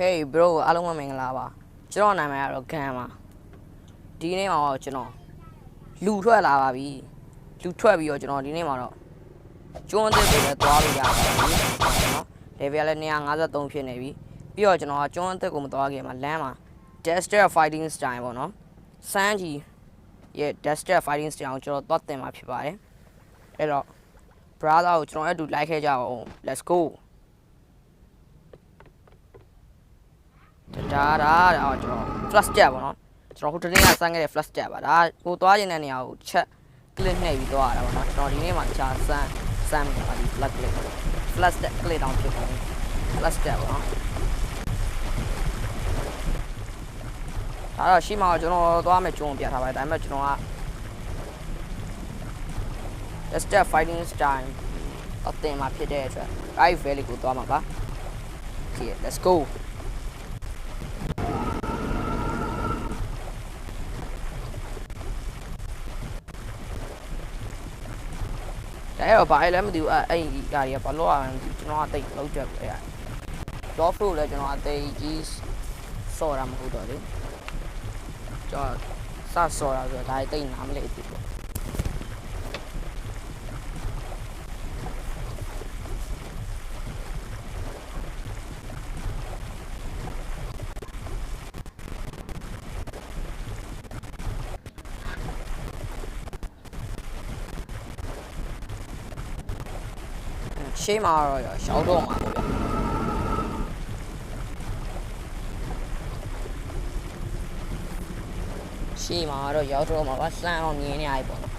Hey bro အားလုံးမင်္ဂလာပါကျွန်တော်နာမည်ကတော့ဂန်ပါဒီနေ့မှာတော့ကျွန်တော်လူထွက်လာပါပြီလူထွက်ပြီးတော့ကျွန်တော်ဒီနေ့မှာတော့ကျွန်းသစ်တွေလည်းသွားလို့ရပါပြီနော် level လည်း253ဖြစ်နေပြီပြီးတော့ကျွန်တော်ကကျွန်းသစ်ကိုမသွားခင်မှာလမ်းမှာ Dexter Fighting Style ပေါ့နော်စမ်းကြီးရဲ့ Dexter Fighting Style ကိုကျွန်တော်သွားတင်မှာဖြစ်ပါတယ်အဲ့တော့ brother ကိုကျွန်တော်အတူလိုက်ခဲ့ကြပါဦး let's goဒါကျွန်တော် flash step ပေါ့နော်ကျွန်တော်ဟိုတနေ့ကစမ်းခဲ့တဲ့ flash step ပါဒါကိုသွားခြင်းတဲ့နေရာကိုချက် click နှိပ်ပြီးသွားရတာပေါ့နော်ကျွန်တော်ဒီနေ့မှာတခြားစမ်းမိတာပါဒီ flash step click တောင်ဖြစ်ကုန် flash step ပေါ့နော်ဒါတော့ရှိမှကျွန်တော်သွားမယ်ကျုံပြထားပါတယ်ဒါပေမဲ့ကျွန်တော်က Dexter Fighting Style အသင်မှာဖြစ်တဲ့အတွက် right valley ကိုသွားမှာပါ Okay let's goအဲ့တော့ဘာလဲမသိဘူးအဲ့ဒီဓာတ်တွေကဘာလို့အောင်ကျွန်တော်အသိလောက်ချက်ပဲအဲ့တော့ flow လဲကျွန်တော်အသိကြီးစော်တာမဟုတ်တော့လေကျွန်တော်စစော်တာဆိုတော့ဒါတိတ်နားမလဲပြီပေါ့ရှေ့မှာတော့ရှောက်တော့မှာပေါ့ဗျရှေ့မှာတော့ရောက်တော့မှာပါစမ်းအောင်မြင်နေရပြီပေါ့နော်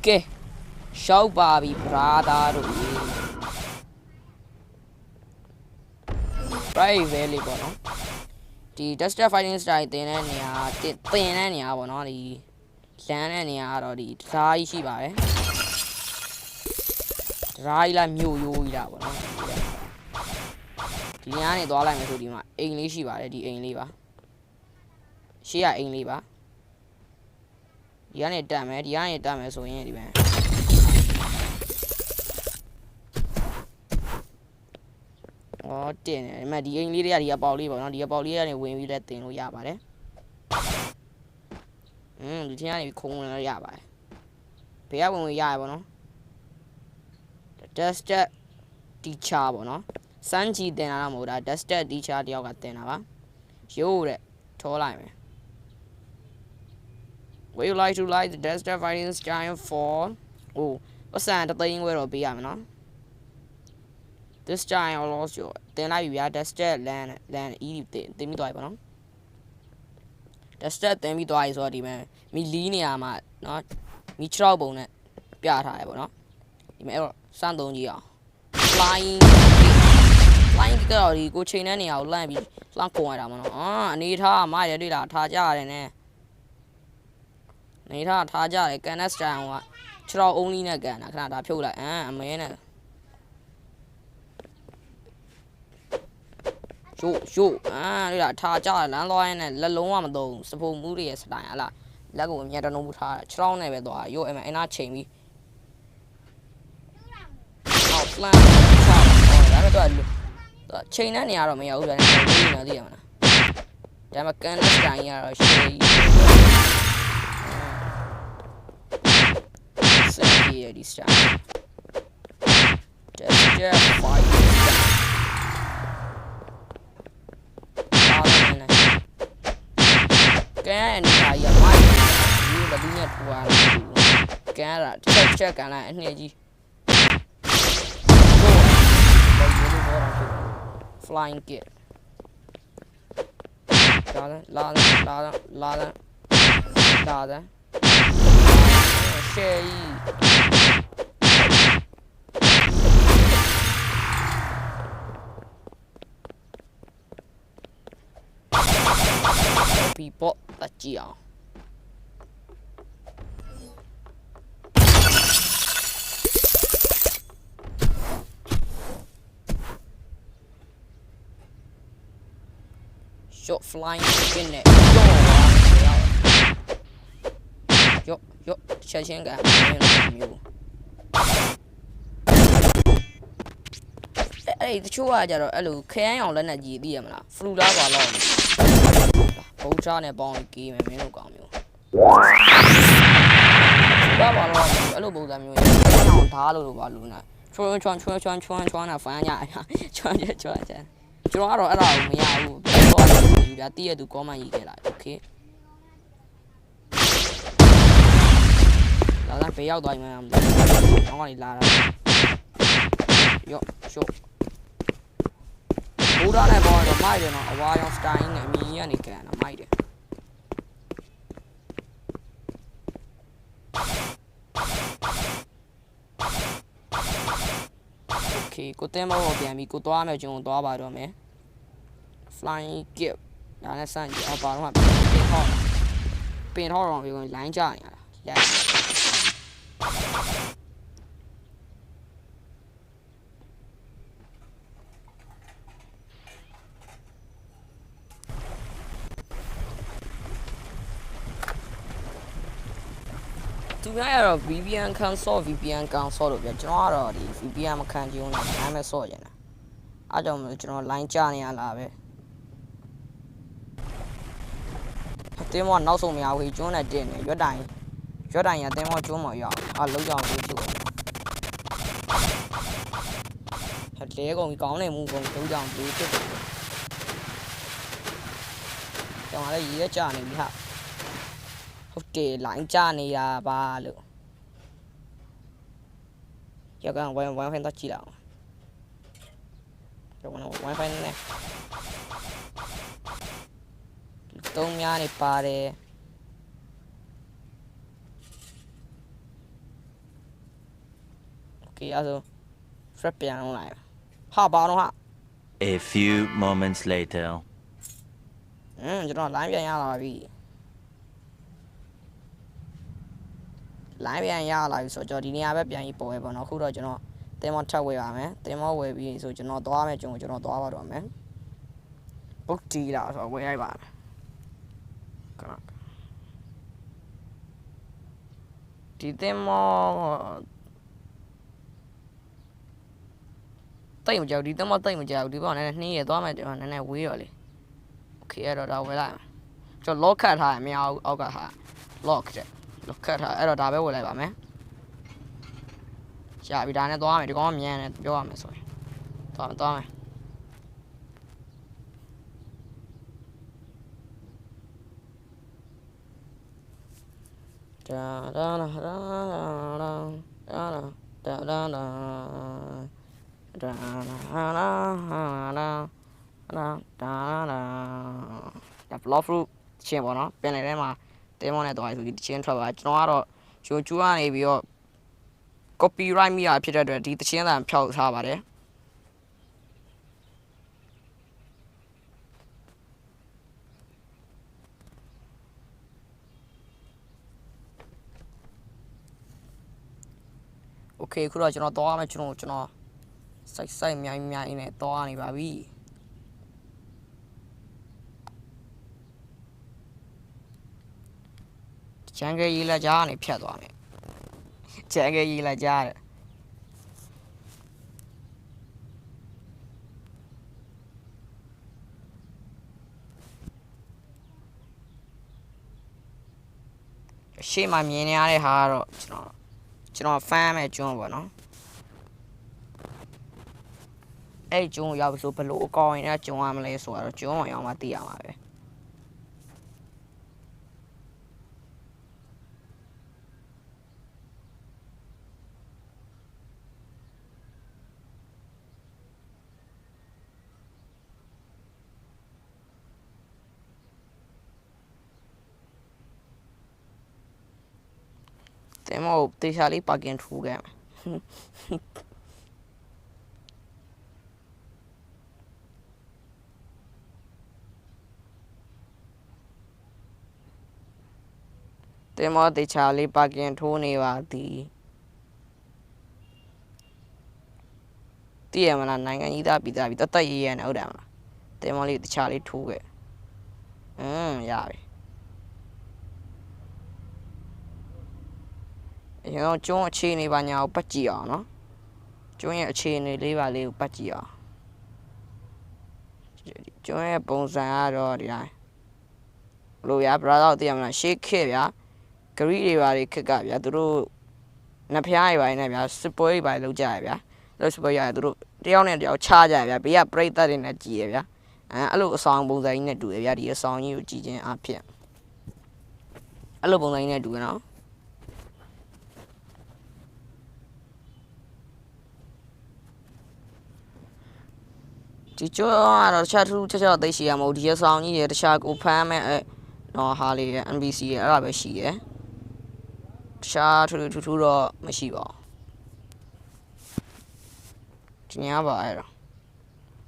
ကဲရှောက်ပါပြီဗရာသာတို့ရေ right valley ပေါ့နော်ဒီ Dexter Fighting Style တင်တဲ့နေရာတင်တဲ့နေရာပေါ့နော်ဒီလမ်းတဲ့နေရာကတော့ဒီဓာတ်ကြီးရှိပါတယ်ဓာတ်ကြီးလားမြို့ရိုးကြီးလားပေါ့နော်ဒီနေရာနေသွားလိုက်မယ်ဆိုဒီမှာအိမ်လေးရှိပါတယ်ဒီအိမ်လေးပါရှေ့ကအိမ်လေးပါဒီကနေတက်မယ်ဆိုရင်ဒီမှာအော်တင်တယ်ဒီမှာဒီအိမ်လေးတွေကဒီအပေါက်လေးပေါ့နော်ဒီအပေါက်လေးကနေဝင်ပြီးလက်တင်လို့ရပါတယ်ဒီထင်းကနေခုံဝင်လို့ရပါတယ်ဘယ်ကဝင်ရရပေါ့နော် Dexter teacher ပေါ့နော်စမ်းကြည့်တင်တာတော့မဟုတ်တာ Dexter teacher တယောက်ကတင်တာပါရိုးတဲ့ထောလိုက်မယ်Would you like to like the Dexter Fighting Style for? Oh, what's that? The thing where it'll be, I mean, this style also. Then I will Dexter land eat the me do no. Dexter then me do I saw the man. Me linear mat, not me trouble net. Piat high, no. You may sand on you. Flying girl, you go chain any outline be slunk point. Ah, need her, my did that, Taja and eh. နေထားကြတယ်ကန်နက်စတန်ကခြေတော်အုံးလေးနဲ့ကန်တာခဏဒါဖြုတ်လိုက်အမဲနဲ့ရှို့ဒီလားထားကြတယ်လမ်းသွားရင်းနဲ့လက်လုံးဝမသုံးစပုံမှုတွေရဲ့စတိုင်ဟလားလက်ကိုအမြတ်တလုံးမှုထားခြေတော်နဲ့ပဲသွားရို့အနာချိန်ပြီးအော်ပလန်ချောက်ဒါပေမဲ့တော့ချိန်တဲ့နေရာတော့မရဘူးဗျာနေသိရမှာဒါမှကန်နက်စတန်ရတော့ရှေ့Here this time. Dexter Fighting Style. Cái này là máy như là đi nhật qua cái là check cả lại này gì flying kit la 打的血意比波大脚short flying in it yo ချက်ချင်းကမျိုးအဲ့တချို့ကကြတော့အဲ့လိုခရမ်းအောင်လက်နဲ့ကြီးသိရမလားဖလူလားပါတော့ဘုံချားနဲ့ပေါင်းကေးမယ်မင်းတို့ကောင်မျိုးဘာပါတော့အဲ့လိုပုံစံမျိုးခရမ်းအောင်ဓားလို့ပါလို့နာချွန်းတာဖန်ရချွန်းကျွန်တော်ကတော့အဲ့ဒါကိုမရဘူးတော့ယူပြတည့်ရသူကောမန်ရေးခဲ့လာโอเคလာဘေးရောက်သွားပြီမလား။တော့ကနေလာတာ။ရော့ရှို့။ဘူရာနဲ့ပေါ်တော့မိုက်တယ်နော်။အဝါရောင်စတိုင်းနဲ့အမြင်ကြီးကနေကန်တာမိုက်တယ်။ Okay ကိုတဲမောပြန်ပြီကိုသွားမယ်ကျွန်တော်သွားပါတော့မယ်။ Flying gift ဒါနဲ့စမ်းကြည့်အောင်ပါတော့ပင်ထောက်အောင်ပြောရင်လိုင်းကြနေရတာ။ Yesသူများရတော့ VPN ခံဆော့ VPN ကန်ဆော့လို့ပြကျွန်တော်ကတော့ဒီ VPN မခံကြုံနဲ့နားမဲ့ဆော့ကျင်တာအားကြောင့်မလို့ကျွန်တော် line ကြနေရလားပဲအတင်းမောနောက်ဆုံးမရဘူးကျွန်းနဲ့တင်နေရွက်တိုင်ရတင်းမောကျွန်းမော်ရအောင်လုံးကြောင်လေးဖြစ်တယ်ဟဲ့လေကောင်ကောင်းနေမှုကုန်လုံးကြောင်လေးဖြစ်တယ်ကျွန်တော်လည်းရေးရကြနေပြီဟာဟုတ်တယ် line ကြနေတာပါလို့ရကောင် wifi တော့ကြည့်လောက်ကျွန်တော် wifi နဲ့တုံးများနေပါတယ်โอเคအဲ့ဒါ frap ပြန်အောင်လိုက်ဟာပါတော့ဟာ A few moments later ကျွန်တော် line ပြန်ရလာပြီline ပြန်ရလာပြီဆိုတော့ဒီနေရာပဲပြန်ပြီးပေါ်ပဲပေါ့နော်အခုတော့ကျွန်တော်တင်မောထပ်ဝယ်ပါမယ်တင်မောဝယ်ပြီးဆိုကျွန်တော်သွားမယ်ကျွန်တော်သွားပါတော့မယ်ပုတ်တီလာဆိုတော့ဝယ်လိုက်ပါမယ်ခဏဒီတင်မောတိတ်မကြောက်ဒီတင်မောတိတ်မကြောက်ဒီဘောနည်းနည်းနှင်းရသွားမယ်ကျွန်တော်နည်းနည်းဝေးတော့လေโอเคအဲ့တော့ဒါဝယ်လိုက်ကျွန်တော် lock ခတ်ထားရမရဘူးအောက်ကဟာ lock တဲ့လောက်ကတ်ထားအဲ့တော့ဒါပဲဝယ်လိုက်ပါမယ်ရှာပြီဒါနဲ့သွားမယ်ဒီကောင်ကမြန်တယ်ပြောရမယ်ဆိုရင်သွားမယ်ဒါဘလော့ဖရူချင်းပေါ့နော်ပြန်နေထဲမှာတဲမောနဲ့တော့ဆိုဒီချင်းထွက်ပါကျွန်တော်ကတော့ဂျိုကျူကနေပြီးတော့ copyright မိတာဖြစ်တဲ့အတွက်ဒီတချင်းသာဖျောက်ထားပါတယ်โอเคခုတော့ကျွန်တော်သွားမယ်ကျွန်တော်စိုက်မြိုင်းနဲ့သွားနေပါပြီချန်ကရေးလာကြားနေဖြတ်သွားမယ်ချန်ကရေးလာကြားတယ်ရှေ့မှာမြင်နေရတဲ့ဟာကတော့ကျွန်တော်ဖမ်းမဲ့ကျွန်းပေါ့နော်အဲ့ကျွန်းရောက်ဆိုဘလို့အကောင်းရင်လည်းကျွန်းရမလဲဆိုတော့ကျွန်းအောင်မှသိရမှာပဲ တင်မောတေချာလေးပါကင်ထူခဲ့တင်မောတေချာလေးပါကင်ထိုးနေပါသည်တည်ရမလားနိုင်ငံကြီးသားပြည်သားပြီးတတ်ရရနဲ့ဟုတ်တယ်မလားတင်မောလေးတေချာလေးထိုးခဲ့ရပြီကျွန်တော်ကျွန်းအခြေအနေပါညာကိုပတ်ကြည့်အောင်နော်ကျွန်းရဲ့အခြေအနေလေးပါလေးကိုပတ်ကြည့်အောင်ကျွန်းရဲ့ပုံစံကတော့ဒီတိုင်းဘလို့ဗျာ brother တို့သိရမလားရှေးခေတ်ဗျာဂရိတွေပါတွေခက်ကဗျာသူတို့နှဖျားတွေပါနေဗျာစစ်ပွဲတွေပါလောက်ကြရဗျာလို့စစ်ပွဲရသူတို့တယောက်နဲ့တယောက်ချကြရဗျာဘေးကပြိတ္တတွေနဲ့ကြည်ရဗျာအဲ့လိုအဆောင်ပုံစံကြီးနဲ့တူရဗျာဒီအဆောင်ကြီးကိုကြည်ခြင်းအဖြစ်အဲ့လိုပုံစံကြီးနဲ့တူရနော်ဒီကျောင်းကတော့တခြားထူးခြားခြားသိရှိရမဟုတ်ဒီအဆောင်ကြီးရတခြားကိုဖမ်းမဲ့နော်ဟာလေးရ NBC ရအဲ့ဒါပဲရှိရတခြားထူးတော့မရှိပါဘူးဒီညပါအဲ့တော့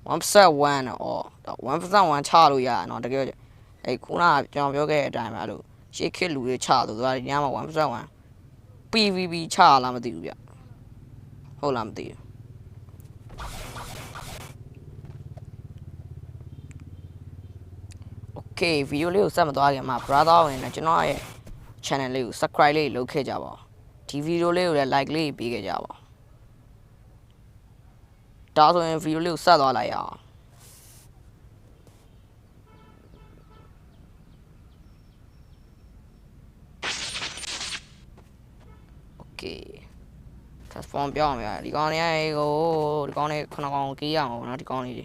1% အော် 1% ချလို့ရနော်တကယ်အဲ့ခုနကကျွန်တော်ပြောခဲ့တဲ့အတိုင်းပဲအဲ့လိုရှေ့ခစ်လူတွေချလို့ဒီညမှာ 1% PVP ချလားမသိဘူးဗျဟုတ်လားမသိဘူးโอเคဗီဒီယိုလေးကိုဆက်မသွားခင်မှာ brother ဝင်နေကျွန်တော်ရဲ့ channel လေးကို subscribe လေးလုပ်ခဲ့ကြပါဦးဒီဗီဒီယိုလေးကိုလည်း like လေးပေးခဲ့ကြပါဦးဒါဆိုရင်ဗီဒီယိုလေးကိုဆက်သွားလိုက်ရအောင်โอเค transform ပြောင်းရဒီကောင်လေးကိုဒီကောင်လေးခုနကောင်ကြီးရအောင်နော်ဒီကောင်လေး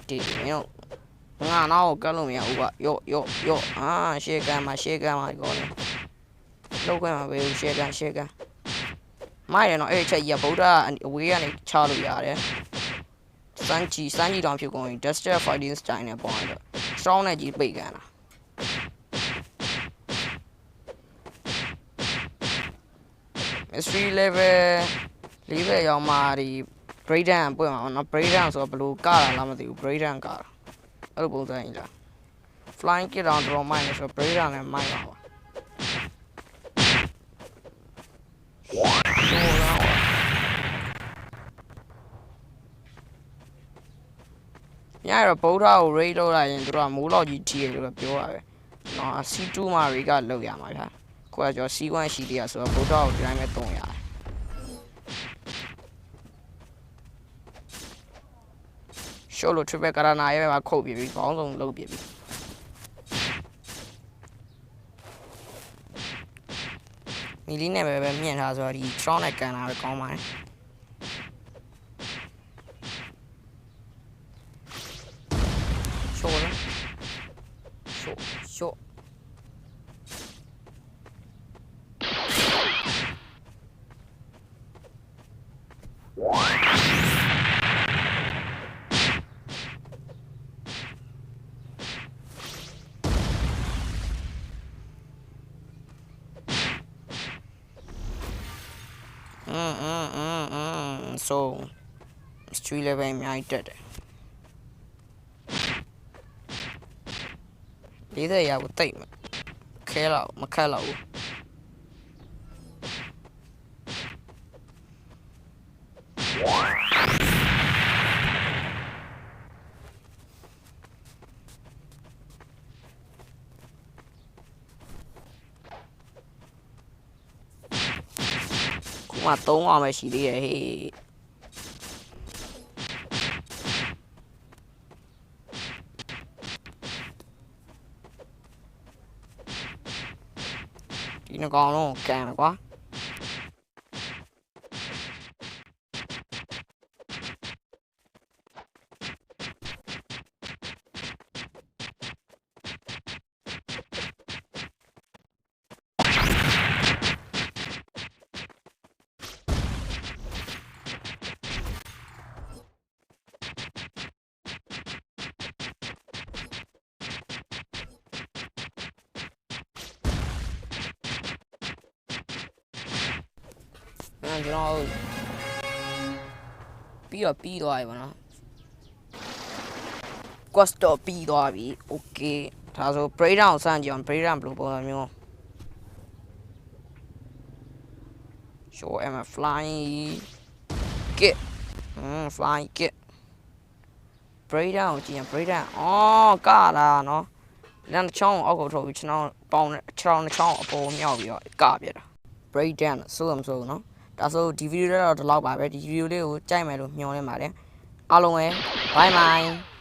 တီးမင်းငါတော့ကလို့မရဘူးကယော့ရှေ့ကန်မှာဒီကောင်လေးလောက်ခွင့်မှာပဲရှေ့ကန်မိုက်ရနော်အဲ့ချက်ကြီးကဗုဒ္ဓအဝေးကနေချလို့ရတယ်စမ်းကြည့်တောင်ဖြစ်ကုန်ရင် Duster Fighting Style နဲ့ပေါင်းတော့ strong နဲ့ကြီးပိတ်ကန်တာmystery level ရောက်မှဒီ break down ပွင့်မှာနော် break down ဆိုတော့ဘယ်လိုကတာလားမသိဘူး break down ကတာအဲ့လိုပုံစံကြီးလား flying kit down draw မိုင်းဆိုတော့ break down နဲ့မိုင်းပါညရဗုဒ္ဓကို raid လုပ်လိုက်ရင်တို့ကမိုးလောက်ကြီးထီရလို့ပြောရပဲနော် C2 မှာ raid ကလောက်ရမှာဗျာခုကကျော် C1 ရှိသေးရဆိုတော့ဗုဒ္ဓကိုဒီတိုင်းပဲတုံးရတယ်ရှိုးလို့ triple ကရနာရဲ့မှာခုတ်ပြပြီးဘောင်းဆုံးလုပ်ပြပြီးမီလီနဲ့ပဲမြင်ထားဆိုတော့ဒီ strong နဲ့ကန်လာပဲကောင်းပါတယ်ရှိုးso mystery level အများကြီးတက်တယ်40ရာကိုတိတ်မခဲတော့မခက်တော့ဘူးခုမှ3အောင်ပဲရှိသေးရဲ့ဟေးဒီနှကောင်လုံးကန်တယ်ကွာ ကျွန်တော်ပြီးတော့ပြီးသွားပြီဗောနော် quest တော့ပြီးသွားပြီ okay ဒါဆို break down စမ်းကြည့်အောင် break down ဘယ်လိုပုံစံမျိုး show am flying get flying get break down ကြည့်ရင် break down အော်ကလာနော်လမ်းတစ်ချောင်းအောက်ကိုထုတ်ပြီးကျွန်တော်ပေါင်းခြေထောက်တစ်ချောင်းအပေါ်မြောက်ပြီးတော့ကပြတာ break down ဆိုမှမဆိုနော်ဒါဆိုဒီဗီဒီယိုတော့ဒီလောက်ပါပဲဒီဗီဒီယိုလေးကိုကြိုက်မယ်လို့မျှော်လင့်ပါတယ်အားလုံးပဲ bye bye